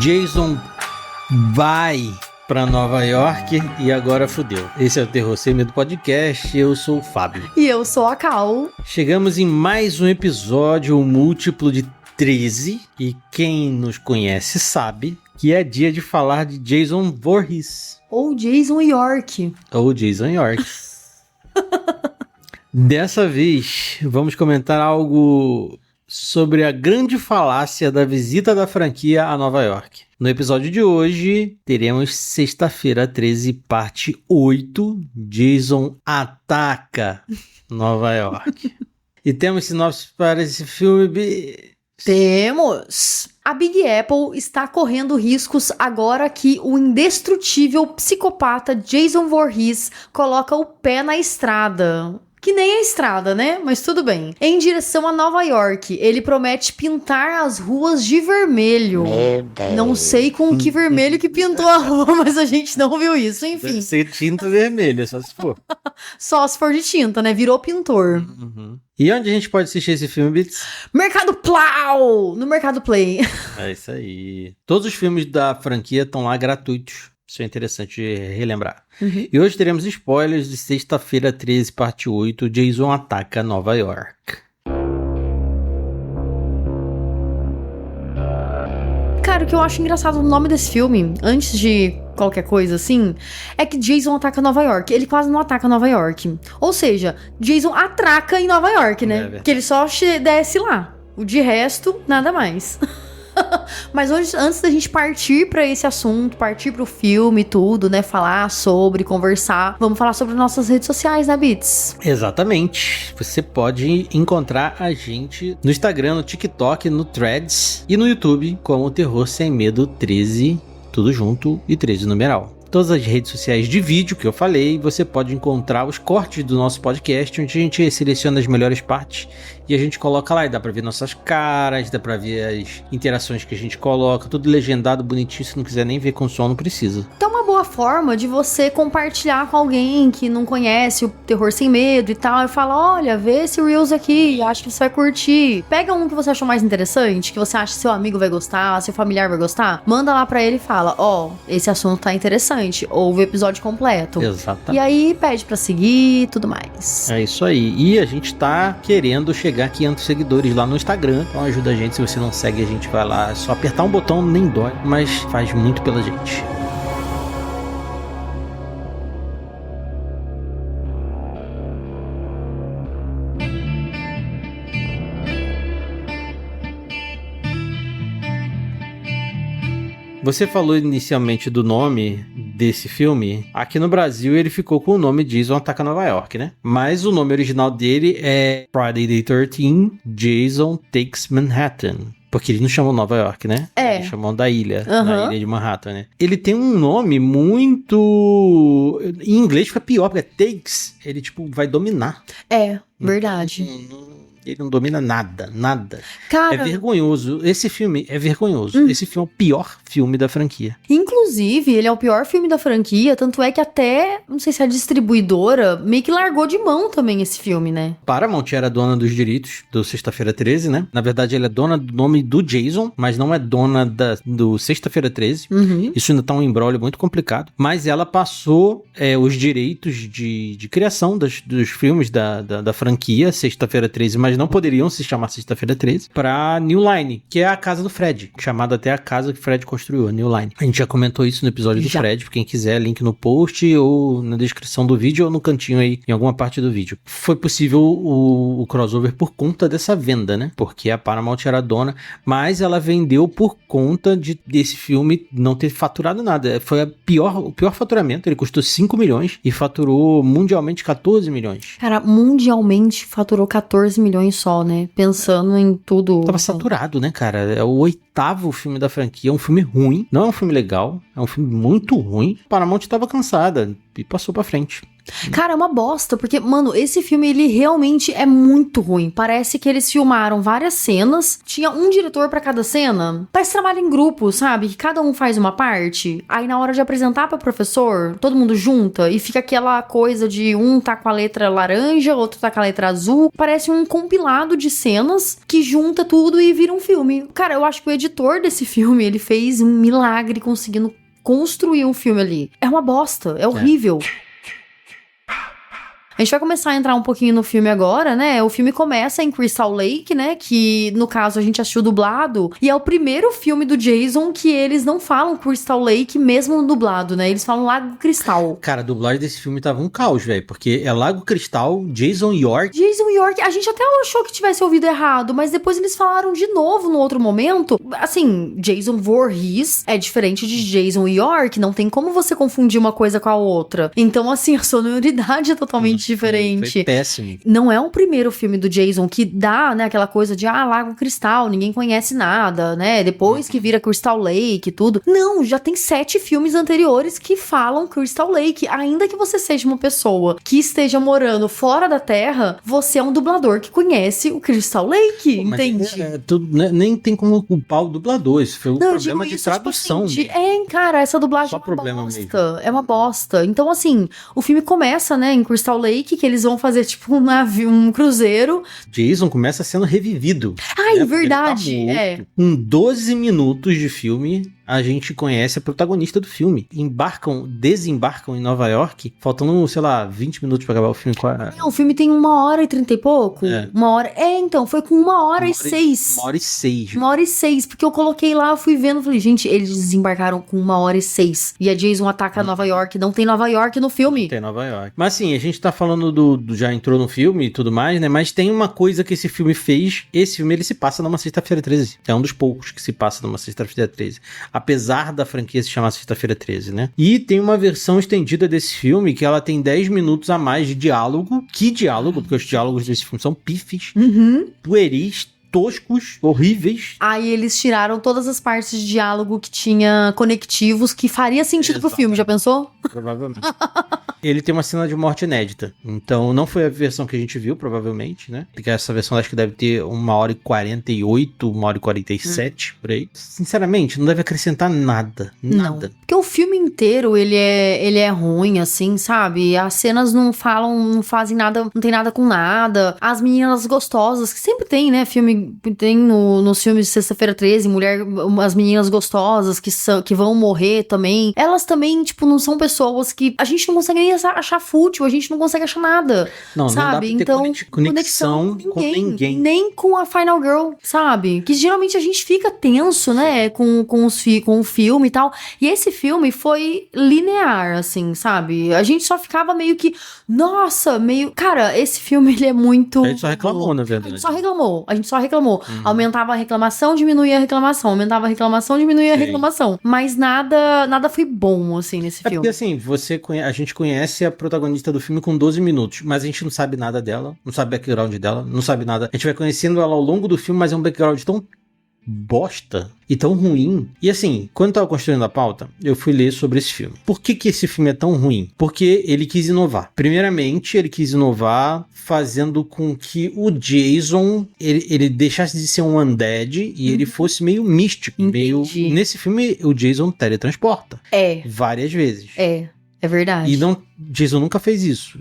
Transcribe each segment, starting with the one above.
Jason vai pra Nova York e agora fudeu. Esse é o Terror Sem Medo Podcast, eu sou o Fábio. E eu sou a Cal. Chegamos em mais um episódio múltiplo de 13 e quem nos conhece sabe que é dia de falar de Jason Voorhees. Ou Jason York. Ou Jason York. Dessa vez, vamos comentar algo sobre a grande falácia da visita da franquia a Nova York. No episódio de hoje, teremos Sexta-feira 13, parte 8, Jason ataca Nova York. E temos sinopse para esse filme... Temos! A Big Apple está correndo riscos agora que o indestrutível psicopata Jason Voorhees coloca o pé na estrada. Que nem a estrada, né? Mas tudo bem. Em direção a Nova York, ele promete pintar as ruas de vermelho. Meu Deus. Não sei com que vermelho que pintou a rua, mas a gente não viu isso, enfim. Deve ser tinta vermelha, só se for. Só se for de tinta, né? Virou pintor. Uhum. E onde a gente pode assistir esse filme, Bits? Mercado Plau! No Mercado Play. É isso aí. Todos os filmes da franquia estão lá gratuitos. Isso é interessante relembrar. Uhum. E hoje teremos spoilers de Sexta-feira 13, parte 8, Jason ataca Nova York. Cara, o que eu acho engraçado no nome desse filme, antes de qualquer coisa assim, é que Jason ataca Nova York. Ele quase não ataca Nova York. Ou seja, Jason atraca em Nova York, né? Porque ele só desce lá. O de resto, nada mais. Mas hoje, antes da gente partir pra esse assunto, partir pro filme e tudo, né? Falar sobre, conversar, vamos falar sobre nossas redes sociais, né, Bits? Exatamente. Você pode encontrar a gente no Instagram, no TikTok, no Threads e no YouTube como Terror Sem Medo 13, tudo junto e 13 numeral. Todas as redes sociais de vídeo que eu falei, você pode encontrar os cortes do nosso podcast, onde a gente seleciona as melhores partes e a gente coloca lá. E dá pra ver nossas caras, dá pra ver as interações que a gente coloca, tudo legendado, bonitinho. Se não quiser nem ver com som, não precisa. Então, uma boa forma de você compartilhar com alguém que não conhece o Terror Sem Medo e tal, e fala, olha, vê esse Reels aqui, acho que você vai curtir. Pega um que você achou mais interessante, que você acha que seu amigo vai gostar, seu familiar vai gostar, manda lá pra ele e fala, esse assunto tá interessante. Ouve o episódio completo. Exatamente. E aí pede pra seguir e tudo mais. É isso aí. E a gente tá querendo chegar a 500 seguidores lá no Instagram. Então ajuda a gente. Se você não segue, a gente vai lá. É só apertar um botão, nem dói. Mas faz muito pela gente. Você falou inicialmente do nome desse filme. Aqui no Brasil ele ficou com o nome Jason Ataca Nova York, né? Mas o nome original dele é Friday the 13th, Jason Takes Manhattan. Porque ele não chamou Nova York, né? É. Ele chamou da ilha, da ilha de Manhattan, né? Ele tem um nome muito... Em inglês fica pior, porque Takes, ele tipo vai dominar. É, verdade. Ele não domina nada. Cara, É vergonhoso. Esse filme é vergonhoso. Esse filme é o pior filme da franquia. inclusive, ele é o pior filme da franquia, tanto é que até, não sei se a distribuidora meio que largou de mão também esse filme, né? Paramount era dona dos direitos do Sexta-feira 13, né? Na verdade, ela é dona do nome do Jason, mas não é dona do Sexta-feira 13. Uhum. Isso ainda tá um imbróglio muito complicado. Mas ela passou os direitos de criação dos filmes da franquia Sexta-feira 13, mas não poderiam se chamar Sexta-feira 13, pra New Line, que é a casa do Fred, chamada até a casa que Fred construiu, a New Line. A gente já comentou isso no episódio do Fred, pra quem quiser, link no post ou na descrição do vídeo ou no cantinho aí, em alguma parte do vídeo. Foi possível o crossover por conta dessa venda, né? Porque a Paramount era dona, mas ela vendeu por conta desse filme não ter faturado nada. Foi o pior faturamento, ele custou 5 milhões e faturou mundialmente 14 milhões. Cara, mundialmente faturou 14 milhões só, né? Pensando em tudo. Tava saturado, né, cara? É o 8º filme da franquia. É um filme ruim. Não é um filme legal. É um filme muito ruim. Paramount tava cansada e passou pra frente. Cara, é uma bosta, porque, mano, esse filme, ele realmente é muito ruim. Parece que eles filmaram várias cenas, tinha um diretor pra cada cena. Parece trabalho em grupo, sabe? Que cada um faz uma parte. Aí na hora de apresentar pra professor, todo mundo junta e fica aquela coisa de um tá com a letra laranja, outro tá com a letra azul. Parece um compilado de cenas que junta tudo e vira um filme. Cara, eu acho que o editor desse filme, ele fez um milagre conseguindo construir um filme ali. É uma bosta, é horrível. A gente vai começar a entrar um pouquinho no filme agora, né? O filme começa em Crystal Lake, né? Que, no caso, a gente assistiu dublado. E é o primeiro filme do Jason que eles não falam Crystal Lake, mesmo dublado, né? Eles falam Lago Cristal. Cara, a dublagem desse filme tava um caos, velho. Porque é Lago Cristal, Jason York. Jason York, a gente até achou que tivesse ouvido errado, mas depois eles falaram de novo no outro momento. Assim, Jason Voorhees é diferente de Jason York, não tem como você confundir uma coisa com a outra. Então, assim, a sonoridade é totalmente diferente. Foi péssimo. Não é o primeiro filme do Jason que dá, né, aquela coisa de, Lago Cristal, ninguém conhece nada, né, depois que vira Crystal Lake e tudo. Não, já tem 7 filmes anteriores que falam Crystal Lake. Ainda que você seja uma pessoa que esteja morando fora da Terra, você é um dublador que conhece o Crystal Lake, entende? Nem tem como culpar o dublador, isso foi um problema de isso, tradução. Tipo assim, cara, essa dublagem Só problema bosta, mesmo. é uma bosta. Então, assim, o filme começa, né, em Crystal Lake, que eles vão fazer, tipo, um navio, um cruzeiro. Jason começa sendo revivido. Ai, né? verdade, Ele tá morto. Com 12 minutos de filme, a gente conhece a protagonista do filme. Desembarcam em Nova York, faltando, sei lá, 20 minutos pra acabar o filme. O filme tem 1h30 e pouco. É. Então, foi com 1h06. 1h06. 1h06, porque eu coloquei lá, fui vendo, falei, gente, eles desembarcaram com 1h06. E a Jason ataca Nova York, não tem Nova York no filme. Não tem Nova York. Mas assim, a gente tá falando já entrou no filme e tudo mais, né? Mas tem uma coisa que esse filme fez. Esse filme, ele se passa numa sexta-feira 13. É um dos poucos que se passa numa sexta-feira 13. Apesar da franquia se chamar Sexta-feira 13, né? E tem uma versão estendida desse filme que ela tem 10 minutos a mais de diálogo. Que diálogo? Porque os diálogos desse filme são pífis, pueris, toscos, horríveis. Aí eles tiraram todas as partes de diálogo que tinha conectivos que faria sentido pro filme, já pensou? Provavelmente. Ele tem uma cena de morte inédita. Então, não foi a versão que a gente viu, provavelmente, né? Porque essa versão acho que deve ter 1h48, 1h47, por aí. Sinceramente, não deve acrescentar nada. Nada. Não. Porque o filme inteiro, ele é ruim, assim, sabe? As cenas não fazem nada, não tem nada com nada. As meninas gostosas, que sempre tem, né? Tem nos filmes de Sexta-feira 13, as meninas gostosas que vão morrer também. Elas também, tipo, não são pessoas que a gente não consegue nem achar fútil, a gente não consegue achar nada. Não, sabe? Não dá pra ter conexão com ninguém. Nem com a Final Girl, sabe? Que geralmente a gente fica tenso, né? Com o filme e tal. E esse filme foi linear, assim, sabe? A gente só ficava meio que, nossa, meio... Cara, esse filme, ele é muito... A gente só reclamou, na verdade. A gente só reclamou. Aumentava a reclamação, diminuía a reclamação. Aumentava a reclamação, diminuía a reclamação. Mas nada foi bom, assim, nesse filme. Porque, assim, a gente conhece a protagonista do filme com 12 minutos, mas a gente não sabe nada dela, não sabe o background dela, não sabe nada. A gente vai conhecendo ela ao longo do filme, mas é um background tão bosta e tão ruim. E assim, quando eu tava construindo a pauta, eu fui ler sobre esse filme. Por que esse filme é tão ruim? Porque ele quis inovar. Primeiramente, ele quis inovar fazendo com que o Jason, ele deixasse de ser um undead e ele fosse meio místico. Entendi. Nesse filme, o Jason teletransporta. Várias vezes. É verdade. E Jason nunca fez isso.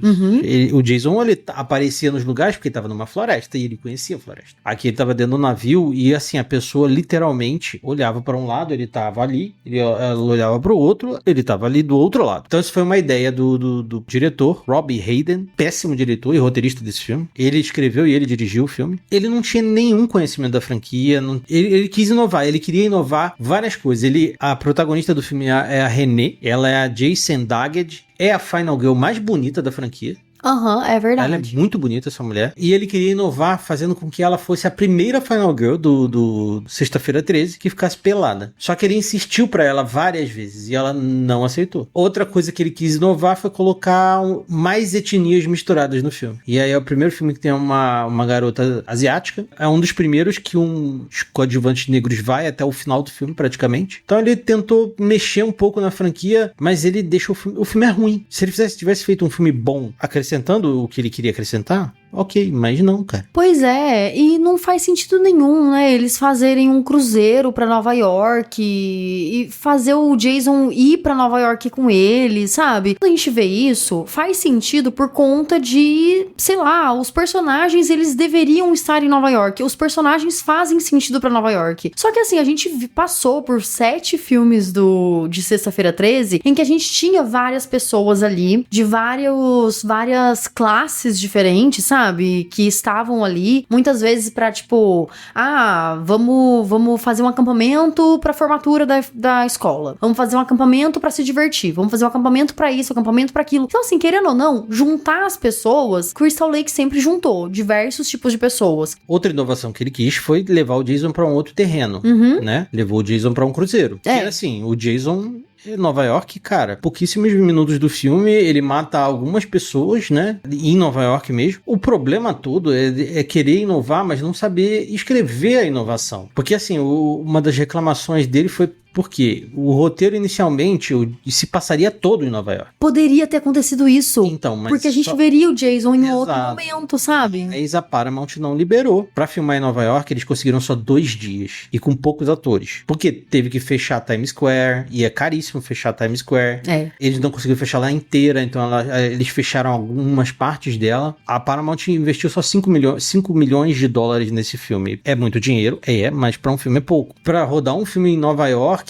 O Jason, ele aparecia nos lugares porque ele tava numa floresta e ele conhecia a floresta. Aqui ele tava dentro do navio e assim, a pessoa literalmente olhava para um lado, ele tava ali, ela olhava para o outro, ele tava ali do outro lado. Então isso foi uma ideia do diretor, Robbie Hayden, péssimo diretor e roteirista desse filme. Ele escreveu e ele dirigiu o filme. Ele não tinha nenhum conhecimento da franquia, ele quis inovar, ele queria inovar várias coisas. A protagonista do filme é a Renée, ela é a Jason Daggett, é a Final Girl mais bonita da franquia. Aham, é verdade. Ela é muito bonita, essa mulher. E ele queria inovar fazendo com que ela fosse a primeira Final Girl do Sexta-feira 13 que ficasse pelada. Só que ele insistiu pra ela várias vezes e ela não aceitou. Outra coisa que ele quis inovar foi colocar mais etnias misturadas no filme. E aí é o primeiro filme que tem uma garota asiática. É um dos primeiros que uns coadjuvantes negros vai até o final do filme, praticamente. Então ele tentou mexer um pouco na franquia, mas ele deixou o filme é ruim. Se ele tivesse feito um filme bom, acrescentando o que ele queria acrescentar, ok, mas não, cara. Pois é, e não faz sentido nenhum, né? Eles fazerem um cruzeiro pra Nova York e fazer o Jason ir pra Nova York com ele, sabe? Quando a gente vê isso, faz sentido por conta de, sei lá, os personagens, eles deveriam estar em Nova York. Os personagens fazem sentido pra Nova York. Só que assim, a gente passou por 7 filmes de Sexta-feira 13, em que a gente tinha várias pessoas ali, de várias classes diferentes, sabe? Que estavam ali, muitas vezes pra, tipo, vamos fazer um acampamento pra formatura da escola. Vamos fazer um acampamento pra se divertir. Vamos fazer um acampamento pra isso, um acampamento pra aquilo. Então, assim, querendo ou não, juntar as pessoas, Crystal Lake sempre juntou diversos tipos de pessoas. Outra inovação que ele quis foi levar o Jason pra um outro terreno, né? Levou o Jason pra um cruzeiro. E assim, o Jason... Nova York, cara, pouquíssimos minutos do filme, ele mata algumas pessoas, né, em Nova York mesmo. O problema todo é querer inovar, mas não saber escrever a inovação. Porque, assim, uma das reclamações dele foi porque o roteiro inicialmente se passaria todo em Nova York. Poderia ter acontecido isso. Então, mas porque a gente veria o Jason em outro momento, sabe? Mas a Paramount não liberou. Pra filmar em Nova York, eles conseguiram só 2 dias. E com poucos atores. Porque teve que fechar Times Square. E é caríssimo fechar Times Square. Eles não conseguiram fechar lá inteira. Então eles fecharam algumas partes dela. A Paramount investiu só 5 milhões de dólares nesse filme. É muito dinheiro? Mas pra um filme é pouco. Pra rodar um filme em Nova York,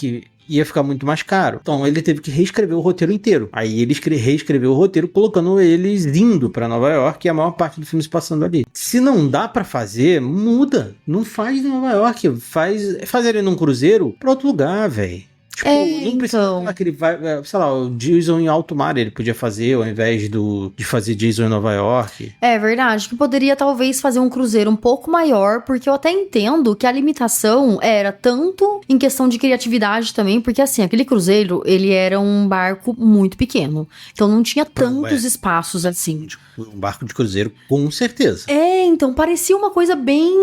ia ficar muito mais caro. Então ele teve que reescrever o roteiro inteiro. Aí ele reescreveu o roteiro colocando eles indo pra Nova York e a maior parte do filme se passando ali. Se não dá pra fazer, muda. Não faz em Nova York. Faz ele num cruzeiro pra outro lugar, velho. Tipo, não precisa que ele vai, sei lá, o Jason em alto mar ele podia fazer, ao invés de fazer Jason em Nova York. É verdade, que poderia talvez fazer um cruzeiro um pouco maior, porque eu até entendo que a limitação era tanto em questão de criatividade também, porque assim, aquele cruzeiro, ele era um barco muito pequeno, então não tinha tantos espaços assim. Um barco de cruzeiro, com certeza. Então parecia uma coisa bem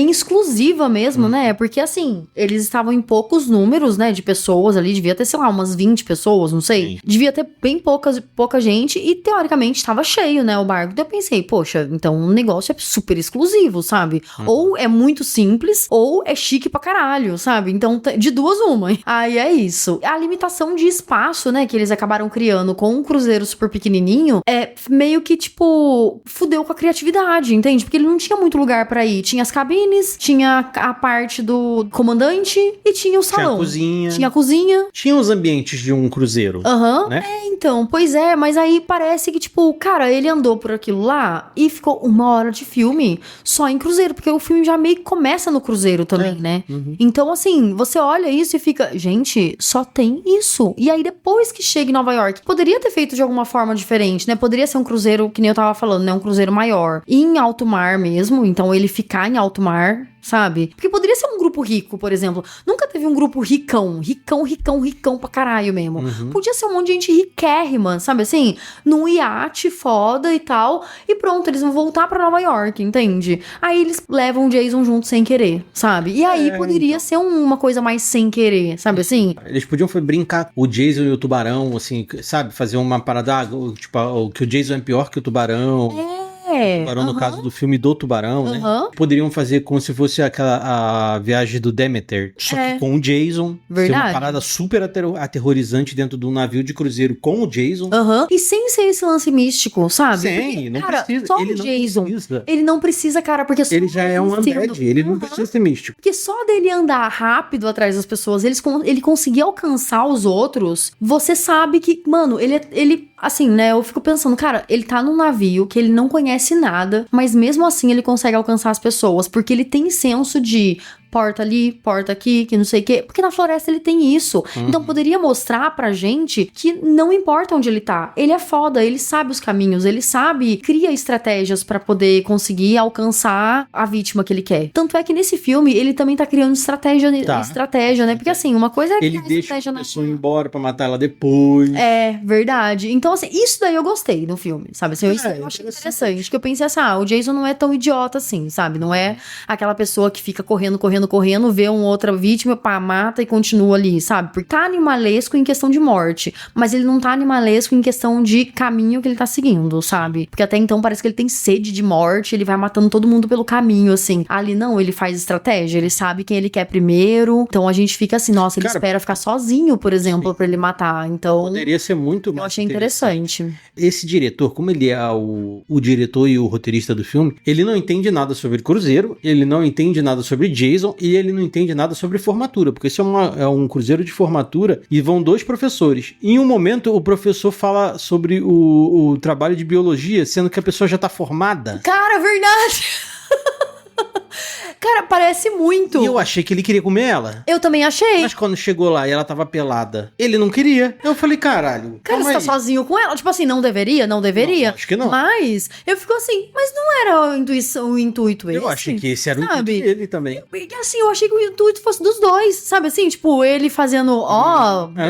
exclusiva mesmo, né? Porque assim, eles estavam em poucos números, né, de pessoas ali, devia ter, sei lá, umas 20 pessoas, não sei. Sim. Devia ter bem pouca gente e teoricamente estava cheio, né, o barco. Então eu pensei, poxa, então o negócio é super exclusivo, sabe? Ou é muito simples, ou é chique pra caralho, sabe? Então, de duas uma. Aí é isso. A limitação de espaço, né, que eles acabaram criando com um cruzeiro super pequenininho, é meio que, tipo, fudeu com a criatividade, entende? Porque ele não tinha muito lugar pra ir. Tinha as cabines, tinha a parte do comandante e tinha o salão. Tinha a cozinha. Tinha os ambientes de um cruzeiro. Né? Então, pois é, mas aí parece que, tipo, cara, ele andou por aquilo lá e ficou 1 hora de filme só em cruzeiro, porque o filme já meio que começa no cruzeiro também, né? Então, assim, você olha isso e fica, gente, só tem isso. E aí, depois que chega em Nova York, poderia ter feito de alguma forma diferente, né? Poderia ser um cruzeiro, que nem eu tava falando, né? Um cruzeiro maior. E em alto mar mesmo, então ele ficar em alto mar, sabe? Porque poderia ser um grupo rico, por exemplo. Nunca teve um grupo ricão pra caralho mesmo. Podia ser um monte de gente riquérrima, sabe assim? Num iate foda e tal. E pronto, eles vão voltar pra Nova York, entende? Aí eles levam o Jason junto sem querer, sabe? E aí poderia ser uma coisa mais sem querer, sabe assim? Eles podiam brincar o Jason e o tubarão, assim, sabe? Fazer uma parada, tipo, que o Jason é pior que o tubarão. Tubarão, no caso do filme do Tubarão, né? Poderiam fazer como se fosse a viagem do Demeter, só que com o Jason. Verdade. Ser uma parada super aterrorizante dentro de um navio de cruzeiro com o Jason. E sem ser esse lance místico, sabe? Sim, porque, não cara, precisa. só Ele o não Jason. precisa. Ele não precisa, cara, porque ele já é um undead, ele não precisa ser místico. Porque só dele andar rápido atrás das pessoas, ele conseguir alcançar os outros, você sabe que, mano, ele assim, né, eu fico pensando, cara, ele tá num navio que ele não conhece nada, mas mesmo assim ele consegue alcançar as pessoas, porque ele tem senso de porta ali, porta aqui, que não sei o quê. Porque na floresta ele tem isso. Então poderia mostrar pra gente que não importa onde ele tá. Ele é foda, ele sabe os caminhos, ele sabe, cria estratégias pra poder conseguir alcançar a vítima que ele quer. Tanto é que nesse filme ele também tá criando estratégia, né? Porque assim, uma coisa é ele deixa a pessoa embora pra matar ela depois. É, verdade. Então, assim, isso daí eu gostei no filme, sabe? Assim, eu achei interessante. Que eu pensei assim, o Jason não é tão idiota assim, sabe? Não é aquela pessoa que fica correndo, vê uma outra vítima, pá, mata e continua ali, sabe? Porque tá animalesco em questão de morte, mas ele não tá animalesco em questão de caminho que ele tá seguindo, sabe? Porque até então parece que ele tem sede de morte, ele vai matando todo mundo pelo caminho, assim. Ali não, ele faz estratégia, ele sabe quem ele quer primeiro, então a gente fica assim, nossa, ele espera ficar sozinho, por exemplo, pra ele matar, então... Poderia ser muito mais eu achei interessante. Esse diretor, como ele é o diretor e o roteirista do filme, ele não entende nada sobre cruzeiro, ele não entende nada sobre Jason e ele não entende nada sobre formatura, porque isso é um cruzeiro de formatura e vão 2 professores. Em um momento, o professor fala sobre o trabalho de biologia, sendo que a pessoa já tá formada. Cara, verdade! Cara, parece muito. E eu achei que ele queria comer ela. Eu também achei. Mas quando chegou lá e ela tava pelada, ele não queria. Eu falei, caralho. Cara, você tá sozinho com ela? Tipo assim, não deveria? Não deveria? Não, acho que não. Mas eu fico assim, mas não era o intuito esse? Eu achei que esse era o intuito dele também. E assim, eu achei que o intuito fosse dos dois, sabe assim? Tipo, ele fazendo,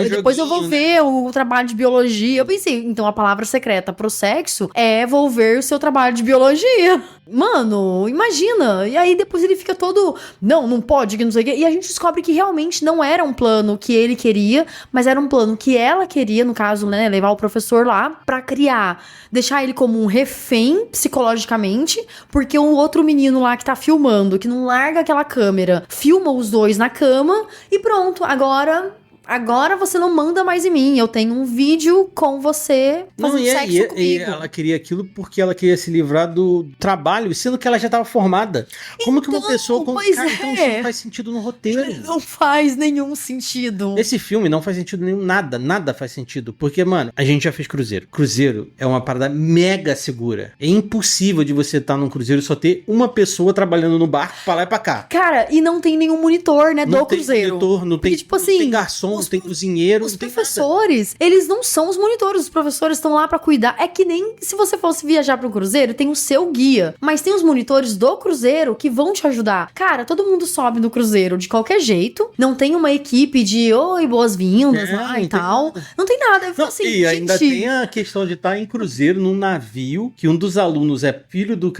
depois eu vou ver o trabalho de biologia. Eu pensei, então a palavra secreta pro sexo é vou ver o seu trabalho de biologia. Mano, imagina. E aí depois ele fica todo, não pode, que não sei o quê. E a gente descobre que realmente não era um plano que ele queria, mas era um plano que ela queria, no caso, né, levar o professor lá pra criar, deixar ele como um refém psicologicamente, porque um outro menino lá que tá filmando, que não larga aquela câmera, filma os dois na cama e pronto, agora você não manda mais em mim. Eu tenho um vídeo com você fazendo sexo comigo. E ela queria aquilo porque ela queria se livrar do trabalho, sendo que ela já estava formada. Como que uma pessoa... Então isso não faz sentido no roteiro. Não faz nenhum sentido. Esse filme não faz sentido nenhum. Nada faz sentido. Porque, mano, a gente já fez cruzeiro. Cruzeiro é uma parada mega segura. É impossível de você estar num cruzeiro e só ter uma pessoa trabalhando no barco pra lá e pra cá. Cara, e não tem nenhum monitor, né, do cruzeiro. Não tem, tipo assim, não tem garçom, não tem cozinheiro. Os professores, eles não são os monitores. Os professores estão lá pra cuidar. É que nem se você fosse viajar pro cruzeiro, tem o seu guia. Mas tem os monitores do cruzeiro que vão te ajudar. Cara, todo mundo sobe no cruzeiro de qualquer jeito. Não tem uma equipe de oi, boas-vindas lá e tal. Não tem nada. Eu falo assim, e ainda tem a questão de estar em cruzeiro num navio, que um dos alunos é filho do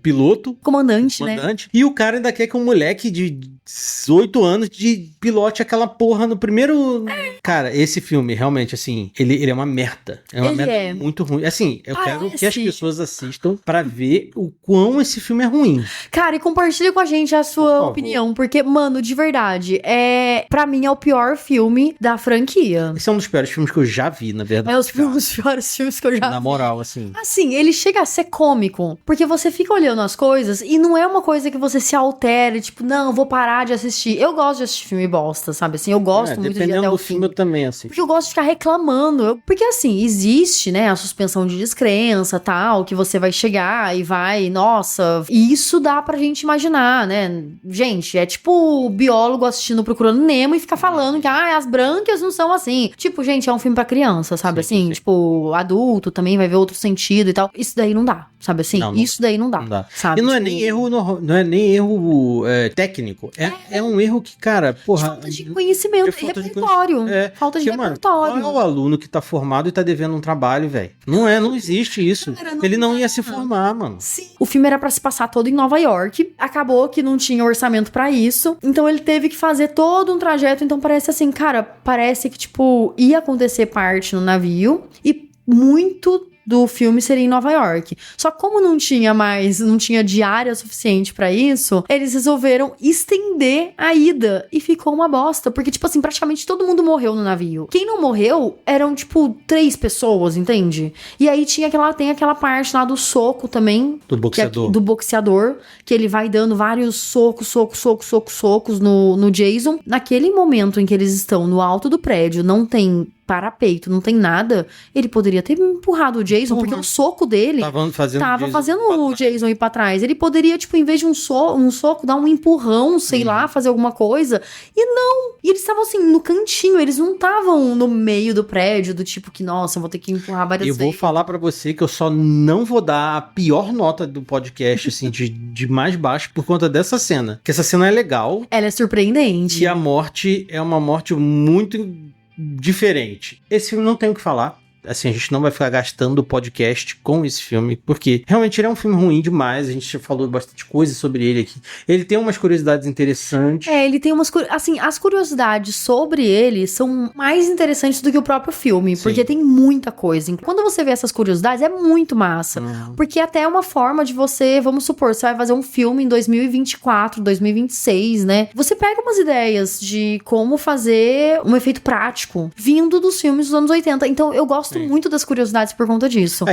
piloto. Comandante, né? E o cara ainda quer que um moleque de 8 anos de pilote aquela porra no primeiro... Cara, esse filme, realmente, assim, ele é uma merda. É uma merda muito ruim. Assim, eu quero que as pessoas assistam pra ver o quão esse filme é ruim. Cara, e compartilhe com a gente a sua opinião, porque, mano, de verdade, pra mim é o pior filme da franquia. Esse é um dos piores filmes que eu já vi, na verdade. É os piores filmes que eu já vi. Na moral, assim. Assim, ele chega a ser cômico, porque você fica olhando as coisas e não é uma coisa que você se altere, tipo, não, eu vou parar de assistir. Eu gosto de assistir filme bosta, sabe? Assim, eu gosto muito de ir até o fim. Filme eu também, assim. Porque eu gosto de ficar reclamando. Porque, assim, existe, né, a suspensão de descrença, tal, que você vai chegar e vai, nossa, e isso dá pra gente imaginar, né? Gente, é tipo o biólogo assistindo Procurando Nemo e ficar falando que, as brancas não são assim. Tipo, gente, é um filme pra criança, sabe? Sim. Tipo, adulto também vai ver outro sentido e tal. Isso daí não dá, sabe assim? Isso daí não dá. Sabe? E não é nem erro, não é nem erro técnico. É um erro que, cara, porra... Falta de conhecimento e repertório. Falta de repertório. Qual é o aluno que tá formado e tá devendo um trabalho, velho? Não existe isso. Cara, ele não ia se formar, mano. Sim. O filme era pra se passar todo em Nova York. Acabou que não tinha orçamento pra isso. Então ele teve que fazer todo um trajeto. Então parece assim, cara, parece que, tipo, ia acontecer parte no navio e muito do filme seria em Nova York. Só como não tinha diária suficiente pra isso, eles resolveram estender a ida e ficou uma bosta, porque tipo assim, praticamente todo mundo morreu no navio. Quem não morreu eram tipo 3 pessoas, entende? E aí tem aquela parte lá do soco também, do boxeador. Do boxeador, que ele vai dando vários socos no Jason. Naquele momento em que eles estão no alto do prédio, não tem parapeito, não tem nada, ele poderia ter empurrado o Jason, porque o soco dele tava fazendo o Jason ir pra trás. Ele poderia, tipo, em vez de um soco, dar um empurrão, sei lá, fazer alguma coisa. E não! E eles estavam, assim, no cantinho, eles não estavam no meio do prédio, do tipo que, nossa, eu vou ter que empurrar várias vezes. Eu vou falar pra você que eu só não vou dar a pior nota do podcast, assim, de mais baixo por conta dessa cena. Que essa cena é legal. Ela é surpreendente. E a morte é uma morte muito diferente. Esse filme não tem o que falar. Assim, a gente não vai ficar gastando o podcast com esse filme, porque realmente ele é um filme ruim demais, a gente já falou bastante coisa sobre ele aqui. Ele tem umas curiosidades interessantes. Ele tem umas... Assim, as curiosidades sobre ele são mais interessantes do que o próprio filme, Sim. porque tem muita coisa. Quando você vê essas curiosidades, é muito massa. Porque até é uma forma de você, vamos supor, você vai fazer um filme em 2024, 2026, né? Você pega umas ideias de como fazer um efeito prático vindo dos filmes dos anos 80. Então, eu gosto muito das curiosidades por conta disso.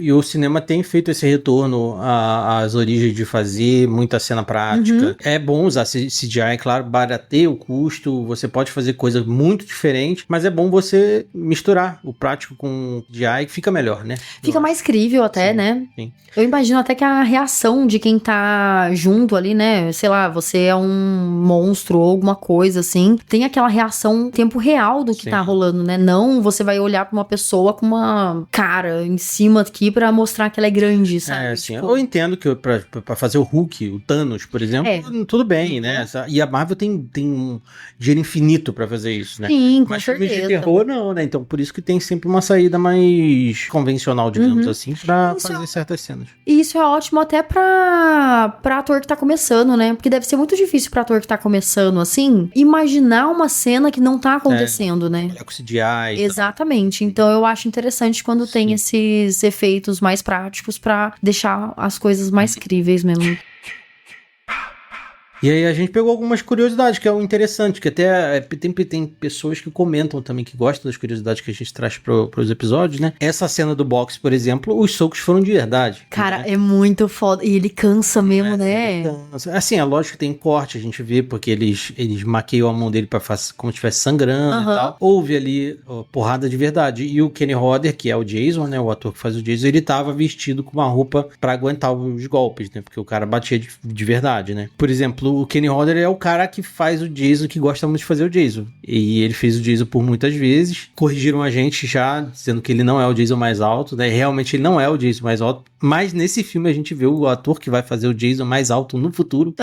E o cinema tem feito esse retorno às origens de fazer muita cena prática. É bom usar CGI, claro, barateia o custo, você pode fazer coisas muito diferentes, mas é bom você misturar o prático com o CGI, que fica melhor, né? Fica mais crível até, sim, né? Sim. Eu imagino até que a reação de quem tá junto ali, né? Sei lá, você é um monstro ou alguma coisa assim, tem aquela reação em tempo real do que tá rolando, né? Não você vai olhar pra uma pessoa com uma cara em cima aqui pra mostrar que ela é grande, sabe? Assim, eu entendo que pra fazer o Hulk, o Thanos, por exemplo, tudo bem, né? E a Marvel tem um dinheiro infinito pra fazer isso, né? Sim, com mas certeza. filmes de terror não, né? Então por isso que tem sempre uma saída mais convencional, digamos assim, pra fazer certas cenas. E isso é ótimo até pra ator que tá começando, né? Porque deve ser muito difícil pra ator que tá começando, assim, imaginar uma cena que não tá acontecendo, né? Com CGI. Exatamente. Então eu acho interessante quando tem esses efeitos mais práticos pra deixar as coisas mais críveis mesmo. E aí a gente pegou algumas curiosidades, que é o interessante, que até tem pessoas que comentam também, que gostam das curiosidades que a gente traz pros episódios, né? Essa cena do boxe, por exemplo, os socos foram de verdade. Cara, né? é muito foda. E ele cansa mesmo, né? Cansa. Assim, é lógico que tem corte, a gente vê, porque eles maqueiam a mão dele pra fazer como se estivesse sangrando e tal. Houve ali porrada de verdade. E o Kenny Hodder, que é o Jason, né? O ator que faz o Jason, ele tava vestido com uma roupa pra aguentar os golpes, né? Porque o cara batia de verdade, né? Por exemplo, o Kenny Hodder é o cara que faz o Jason, que gosta muito de fazer o Jason. E ele fez o Jason por muitas vezes. Corrigiram a gente já, dizendo que ele não é o Jason mais alto, né? Realmente ele não é o Jason mais alto. Mas nesse filme a gente vê o ator que vai fazer o Jason mais alto no futuro.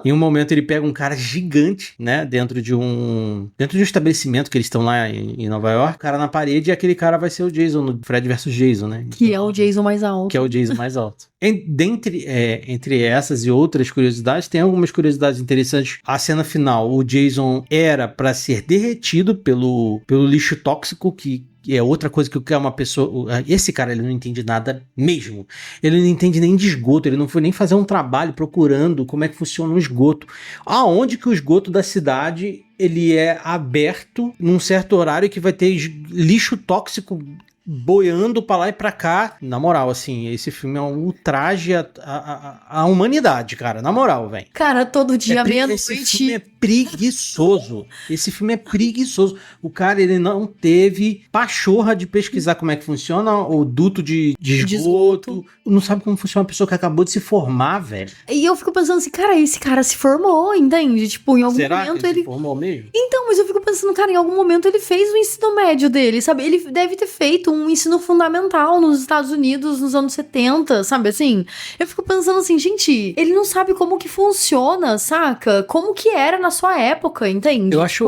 Em um momento ele pega um cara gigante, né? Dentro de um estabelecimento que eles estão lá em Nova York. O cara na parede, e aquele cara vai ser o Jason, no Fred vs Jason, né? Que é o Jason mais alto. Que é o Jason mais alto. Entre essas e outras curiosidades, tem algumas curiosidades interessantes. A cena final, o Jason era para ser derretido pelo lixo tóxico, que é outra coisa que é uma pessoa... Esse cara, ele não entende nada mesmo. Ele não entende nem de esgoto, ele não foi nem fazer um trabalho procurando como é que funciona o esgoto. Aonde que o esgoto da cidade, ele é aberto num certo horário que vai ter lixo tóxico boiando pra lá e pra cá. Na moral, assim, esse filme é um ultraje à humanidade, cara. Na moral, velho. Cara, todo dia meia-noite. Esse filme é preguiçoso. Esse filme é preguiçoso. O cara, ele não teve pachorra de pesquisar como é que funciona o duto de esgoto. Não sabe como funciona uma pessoa que acabou de se formar, velho. E eu fico pensando assim, cara, esse cara se formou, entende? Tipo, em algum momento que ele se formou mesmo? Então, mas eu fico pensando, cara, em algum momento ele fez o ensino médio dele, sabe? Ele deve ter feito um ensino fundamental nos Estados Unidos nos anos 70, sabe assim? Eu fico pensando assim, gente, ele não sabe como que funciona, saca? Como que era na sua época, entende? Eu acho,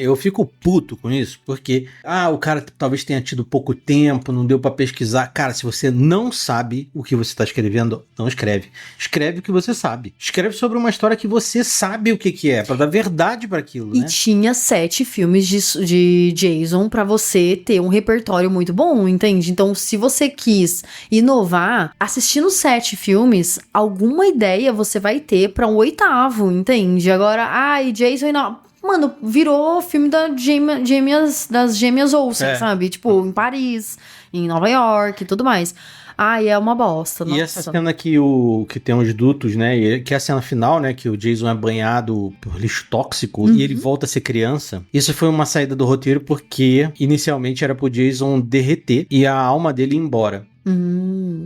eu fico puto com isso, porque, o cara talvez tenha tido pouco tempo, não deu pra pesquisar. Cara, se você não sabe o que você tá escrevendo, não escreve. Escreve o que você sabe. Escreve sobre uma história que você sabe o que é, pra dar verdade pra aquilo, né? E tinha 7 filmes de Jason pra você ter um repertório muito bom, entende? Então, se você quis inovar, assistindo 7 filmes, alguma ideia você vai ter pra um 8º, entende? Agora, e Jason não... Mano, virou filme das gêmeas Olsen, sabe? Tipo, em Paris, em Nova York e tudo mais. Ai, é uma bosta, nossa. E essa cena que tem os dutos, né? Que é a cena final, né? Que o Jason é banhado por lixo tóxico e ele volta a ser criança. Isso foi uma saída do roteiro porque inicialmente era pro Jason derreter e a alma dele ir embora.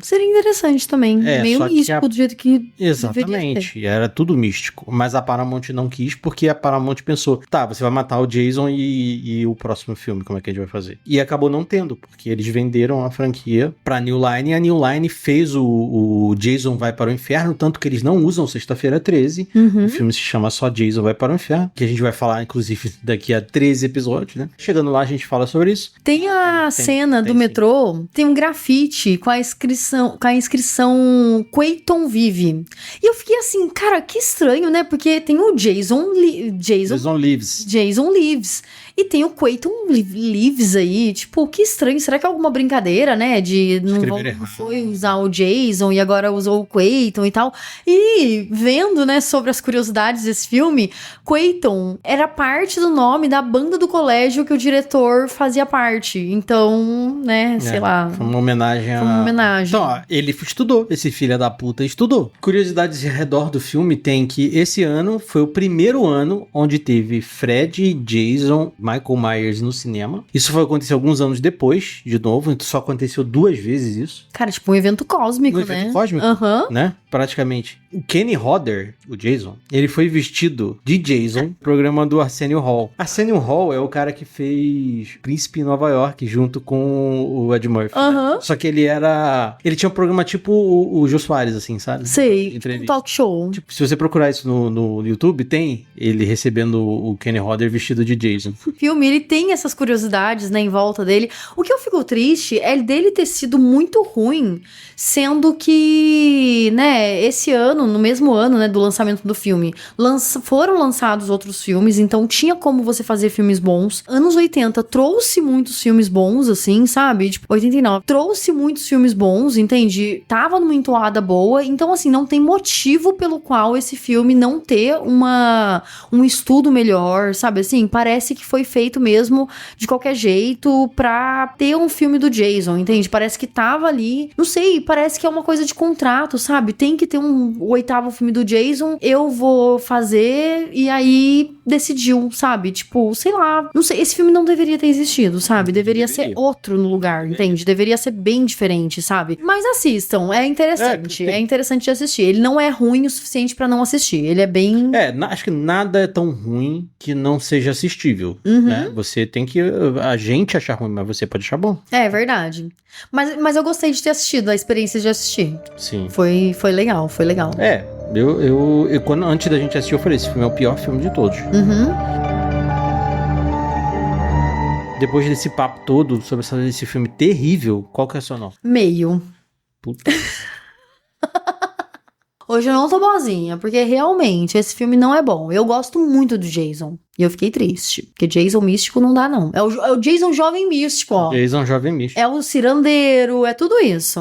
Seria interessante também. Meio só que místico do jeito que Exatamente, era tudo místico. Mas a Paramount não quis porque a Paramount pensou, tá, você vai matar o Jason e o próximo filme, como é que a gente vai fazer? E acabou não tendo, porque eles venderam a franquia pra New Line e a New Line fez o Jason Vai para o Inferno, tanto que eles não usam Sexta-feira 13. O filme se chama só Jason Vai para o Inferno, que a gente vai falar, inclusive, daqui a 13 episódios, né? Chegando lá, a gente fala sobre isso. Tem a cena do metrô, tem um grafite com a inscrição Quayton Vive. E eu fiquei assim, cara, que estranho, né? Porque tem o Jason Lives. E tem o Quayton Lives aí, tipo, que estranho. Será que é alguma brincadeira, né? De não foi usar o Jason e agora usou o Quayton e tal. E vendo, né, sobre as curiosidades desse filme, Quayton era parte do nome da banda do colégio que o diretor fazia parte. Então, né, sei lá. Foi uma homenagem Então, ó, ele estudou, esse filho da puta estudou. Curiosidades ao redor do filme tem que esse ano foi o primeiro ano onde teve Fred, Jason, Michael Myers no cinema. Isso foi acontecer alguns anos depois, de novo, então só aconteceu 2 vezes isso. Cara, tipo um evento cósmico, né? Um evento cósmico, né? Praticamente. O Kenny Hodder, o Jason, ele foi vestido de Jason, programa do Arsenio Hall. Arsenio Hall é o cara que fez Príncipe em Nova York, junto com o Ed Murphy. Né? Só que ele tinha um programa tipo o Jô Soares, assim, sabe? Sei, um talk show. Tipo, se você procurar isso no YouTube, tem ele recebendo o Kenny Hodder vestido de Jason. O filme, ele tem essas curiosidades, né, em volta dele. O que eu fico triste é dele ter sido muito ruim, sendo que, né, esse ano, no mesmo ano, né, do lançamento do filme, foram lançados outros filmes, então tinha como você fazer filmes bons. Anos 80 trouxe muitos filmes bons, assim, sabe? Tipo, 89 trouxe muitos filmes bons, entende? Tava numa entoada boa, então, assim, não tem motivo pelo qual esse filme não ter um estudo melhor, sabe? Assim, parece que foi feito mesmo de qualquer jeito pra ter um filme do Jason, entende? Parece que tava ali, não sei, parece que é uma coisa de contrato, sabe? Tem que ter o 8º filme do Jason, eu vou fazer, e aí decidiu, sabe? Tipo, sei lá, não sei, esse filme não deveria ter existido, sabe? Deveria ser outro no lugar, entende? Deveria ser bem diferente, sabe? Mas assistam, é interessante, é interessante de assistir. Ele não é ruim o suficiente pra não assistir, ele é bem... acho que nada é tão ruim que não seja assistível, né? Você tem que... A gente achar ruim, mas você pode achar bom. É verdade. Mas eu gostei de ter assistido, a experiência de assistir. Sim. Foi legal, foi legal. Eu quando antes da gente assistir, eu falei, esse filme é o pior filme de todos. Depois desse papo todo sobre esse filme terrível, qual que é a sua nota? Meio. Puta. Hoje eu não tô boazinha, porque realmente esse filme não é bom. Eu gosto muito do Jason. E eu fiquei triste. Porque Jason místico não dá, não. É o Jason jovem místico, ó. Jason jovem místico. É o cirandeiro, é tudo isso.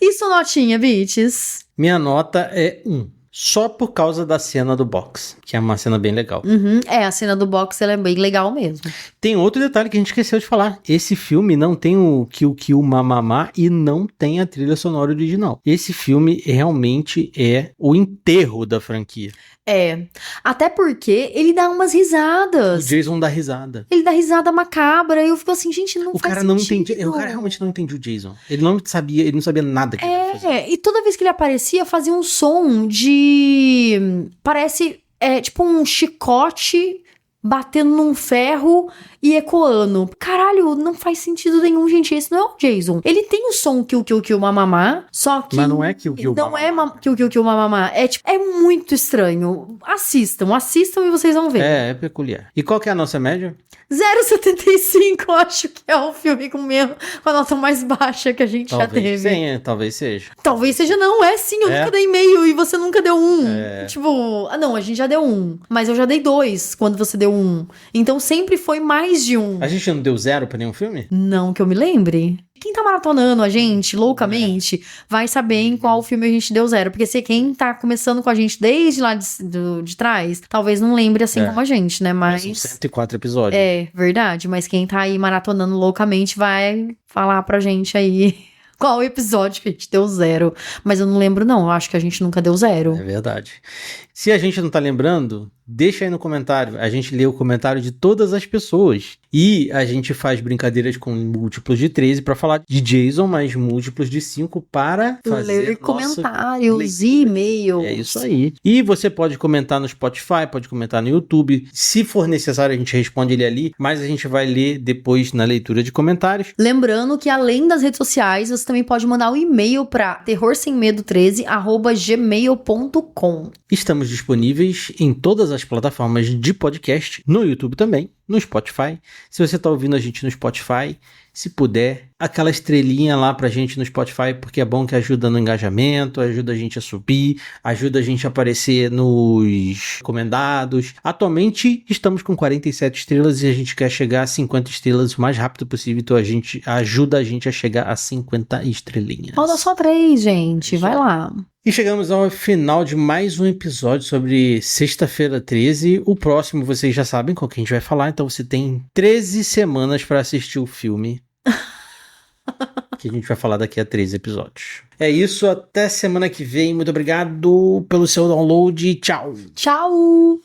Isso, notinha, bitches. Minha nota é 1. Só por causa da cena do box, que é uma cena bem legal. A cena do box, ela é bem legal mesmo. Tem outro detalhe que a gente esqueceu de falar. Esse filme não tem o Kill Kill Mamamá e não tem a trilha sonora original. Esse filme realmente é o enterro da franquia. Até porque ele dá umas risadas. O Jason dá risada. Ele dá risada macabra e eu fico assim, gente, não o faz cara sentido. Não entendia, o cara realmente não entendia o Jason. Ele não sabia nada que ele ia fazer. E toda vez que ele aparecia, fazia um som de... Parece, tipo um chicote batendo num ferro e ecoando. Caralho, não faz sentido nenhum, gente. Esse não é o Jason. Ele tem o som Kill Kill Kill Mamamá, só que... Mas não é Kill Kill Não é Kill Kill Kill Mamamá. É muito estranho. Assistam e vocês vão ver. É peculiar. E qual que é a nossa média? 0,75, acho que é o filme com a nota mais baixa que a gente já teve. Sim, talvez seja. Talvez seja, não. Sim, eu nunca dei meio e você nunca deu 1. Tipo, não, a gente já deu 1. Mas eu já dei 2 quando você deu 1. Então sempre foi mais de 1. A gente não deu 0 pra nenhum filme? Não, que eu me lembre. Quem tá maratonando a gente loucamente vai saber em qual filme a gente deu 0. Porque se quem tá começando com a gente desde lá de trás, talvez não lembre assim como a gente, né? Mas são 104 episódios. É, verdade. Mas quem tá aí maratonando loucamente vai falar pra gente aí qual episódio que a gente deu 0. Mas eu não lembro, não. Eu acho que a gente nunca deu 0. É verdade. Se a gente não tá lembrando, deixa aí no comentário. A gente lê o comentário de todas as pessoas. E a gente faz brincadeiras com múltiplos de 13 para falar de Jason, mas múltiplos de 5 para fazer Ler comentários e e-mails. É isso aí. E você pode comentar no Spotify, pode comentar no YouTube. Se for necessário, a gente responde ele ali, mas a gente vai ler depois na leitura de comentários. Lembrando que além das redes sociais, você também pode mandar um e-mail para terrorsemmedo13@gmail.com. Estamos disponíveis em todas as plataformas de podcast, no YouTube também, no Spotify. Se você está ouvindo a gente no Spotify, se puder, aquela estrelinha lá pra gente no Spotify, porque é bom que ajuda no engajamento, ajuda a gente a subir, ajuda a gente a aparecer nos recomendados. Atualmente estamos com 47 estrelas e a gente quer chegar a 50 estrelas o mais rápido possível, então ajuda a gente a chegar a 50 estrelinhas. Falta só 3, gente, vai lá. E chegamos ao final de mais um episódio sobre Sexta-feira 13. O próximo vocês já sabem qual que a gente vai falar, então você tem 13 semanas para assistir o filme. Que a gente vai falar daqui a 13 episódios. É isso, até semana que vem. Muito obrigado pelo seu download. Tchau! Tchau!